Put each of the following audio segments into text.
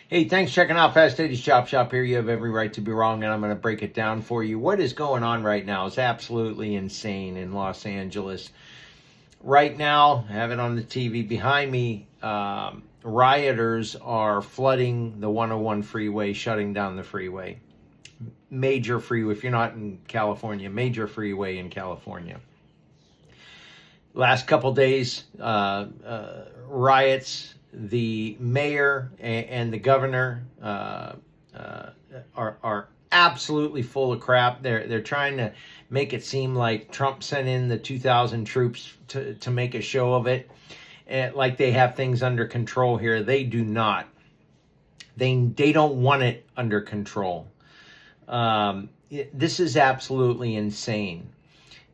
Hey, thanks for checking out Fast Eddie's Chop Shop here. You have every right to be wrong, and I'm going to break it down for you. What is going on right now is absolutely insane in Los Angeles. Right now, I have it on the TV behind me. Rioters are flooding the 101 freeway, shutting down the freeway. Major freeway, if you're not in California, major freeway in California. Last couple days, riots. The mayor and the governor are absolutely full of crap. They're trying to make it seem like Trump sent in the 2,000 troops to make a show of it, like they have things under control here. They do not. They don't want it under control. This is absolutely insane.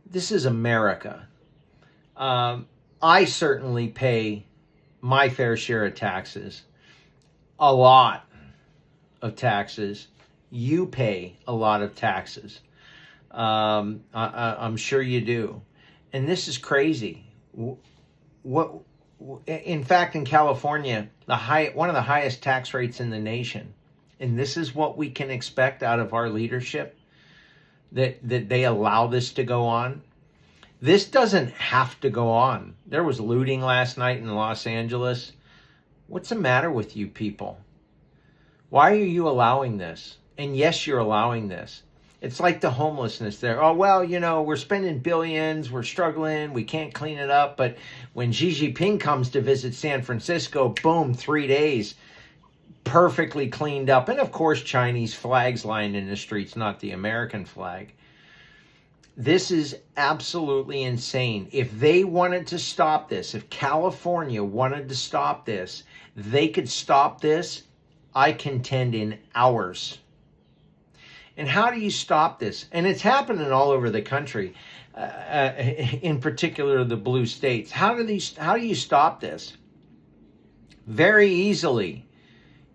This is America. I certainly pay my fair share of taxes, a lot of taxes. You pay a lot of taxes. I'm sure you do. And this is crazy. In fact, in California, one of the highest tax rates in the nation. And this is what we can expect out of our leadership, that they allow this to go on. This doesn't have to go on. There was looting last night in Los Angeles. What's the matter with you people? Why are you allowing this? And yes, you're allowing this. It's like the homelessness there. Oh, well, we're spending billions, we're struggling, we can't clean it up. But when Xi Jinping comes to visit San Francisco, boom, 3 days, perfectly cleaned up. And of course, Chinese flags lying in the streets, not the American flag. This is absolutely insane. If they wanted to stop this, if California wanted to stop this, they could stop this, I contend, in hours. And how do you stop this? And it's happening all over the country, in particular the blue states. How do you stop this? Very easily.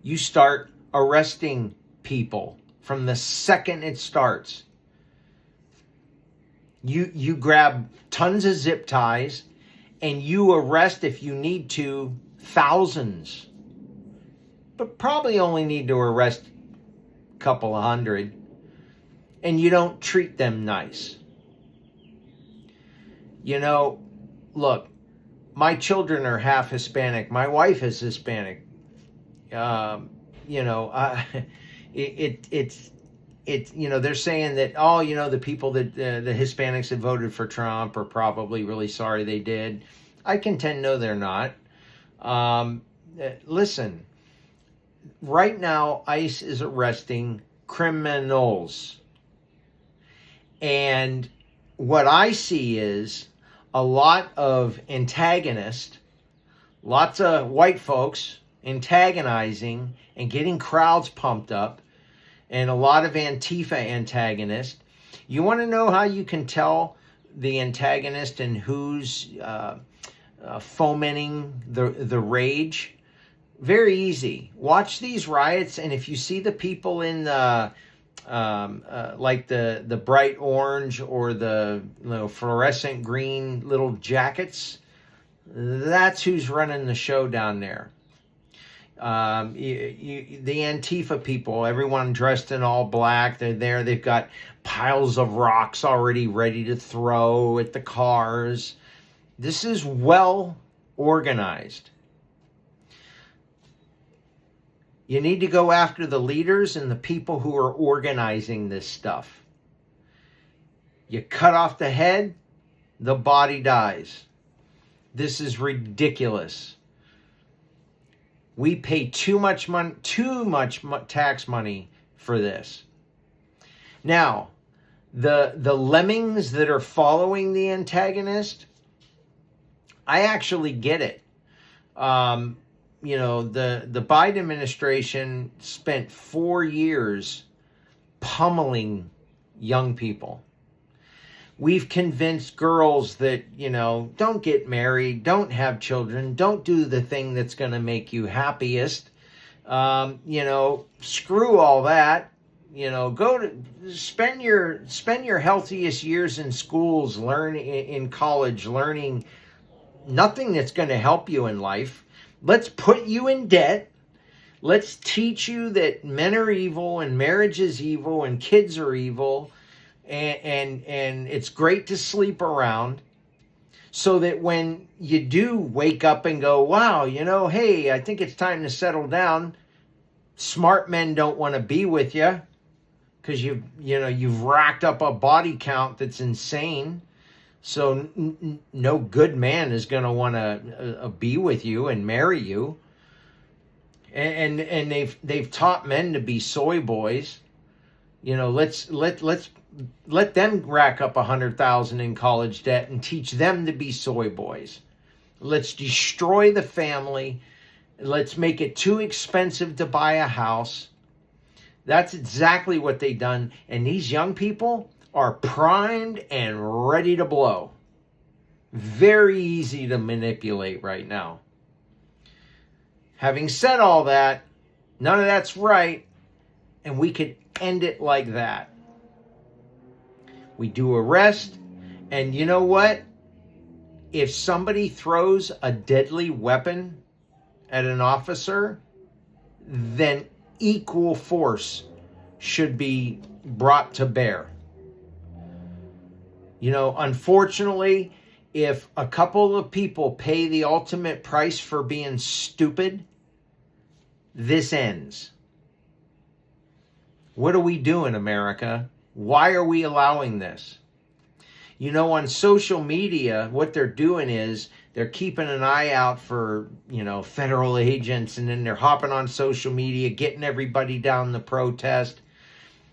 You start arresting people from the second it starts. You grab tons of zip ties and you arrest, if you need to, thousands. But probably only need to arrest a couple of hundred. And you don't treat them nice. Look, my children are half Hispanic. My wife is Hispanic. They're saying that, the people that the Hispanics that voted for Trump are probably really sorry they did. I contend, no, they're not. Listen, right now, ICE is arresting criminals. And what I see is a lot of antagonists, lots of white folks antagonizing and getting crowds pumped up, and a lot of Antifa antagonists. You want to know how you can tell the antagonist and who's fomenting the rage? Very easy. Watch these riots, and if you see the people in the like the bright orange or the fluorescent green little jackets, that's who's running the show down there. The Antifa people, everyone dressed in all black, they're there. They've got piles of rocks already ready to throw at the cars. This is well organized. You need to go after the leaders and the people who are organizing this stuff. You cut off the head, the body dies. This is ridiculous. We pay too much money, tax money for this. Now, the lemmings that are following the antagonist, I actually get it. The Biden administration spent 4 years pummeling young people. We've convinced girls that, don't get married, don't have children, don't do the thing that's going to make you happiest. Screw all that. Go to spend your healthiest years in schools, in college, learning nothing that's going to help you in life. Let's put you in debt. Let's teach you that men are evil and marriage is evil and kids are evil, and it's great to sleep around, so that when you do wake up and go, wow, hey, I think it's time to settle down, smart men don't want to be with you because you've racked up a body count that's insane. So no good man is going to want to be with you and marry you. And they've taught men to be soy boys. Let's let them rack up 100,000 in college debt and teach them to be soy boys. Let's destroy the family. Let's make it too expensive to buy a house. That's exactly what they've done. And these young people are primed and ready to blow. Very easy to manipulate right now. Having said all that, none of that's right, and we could end it like that. We do arrest, and you know what? If somebody throws a deadly weapon at an officer, then equal force should be brought to bear. Unfortunately, if a couple of people pay the ultimate price for being stupid, this ends. What do we do in America? Why are we allowing this? On social media, what they're doing is they're keeping an eye out for, federal agents, and then they're hopping on social media, getting everybody down the protest.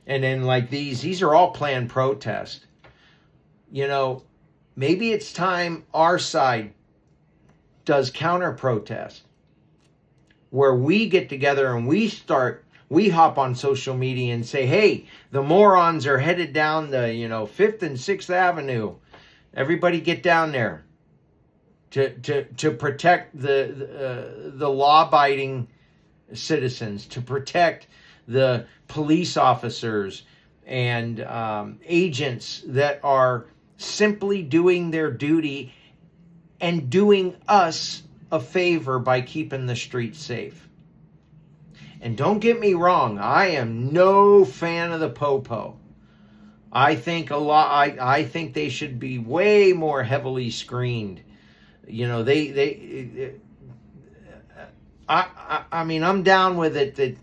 And then like these are all planned protests. Maybe it's time our side does counter protest, where we get together and we hop on social media and say, hey, the morons are headed down the, 5th and 6th Avenue. Everybody get down there to protect the law-abiding citizens, to protect the police officers and agents that are simply doing their duty and doing us a favor by keeping the streets safe. And don't get me wrong, I am no fan of the popo. I think I think they should be way more heavily screened. I mean, I'm down with it that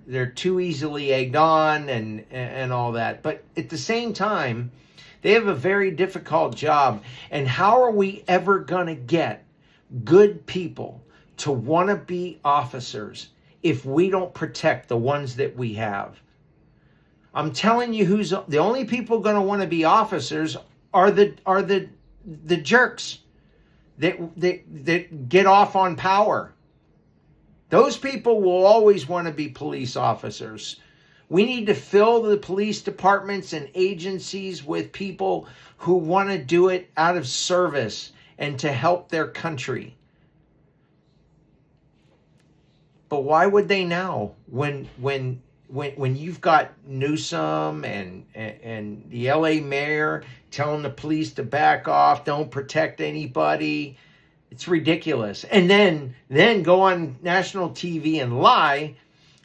they're too easily egged on and all that. But at the same time, they have a very difficult job. And how are we ever going to get good people to want to be officers if we don't protect the ones that we have? I'm telling you, who's the only people going to want to be officers are the jerks that get off on power. Those people will always want to be police officers. We need to fill the police departments and agencies with people who want to do it out of service and to help their country. But why would they now, when you've got Newsom and the LA mayor telling the police to back off, don't protect anybody? It's ridiculous. And then go on national TV and lie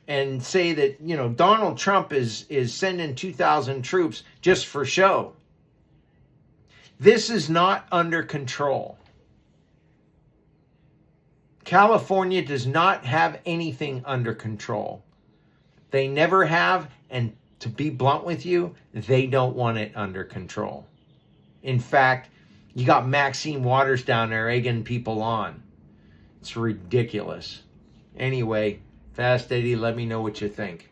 and say that, Donald Trump is sending 2,000 troops just for show. This is not under control. California does not have anything under control. They never have, and to be blunt with you, they don't want it under control. In fact, you got Maxine Waters down there egging people on. It's ridiculous. Anyway, Fast Eddie, let me know what you think.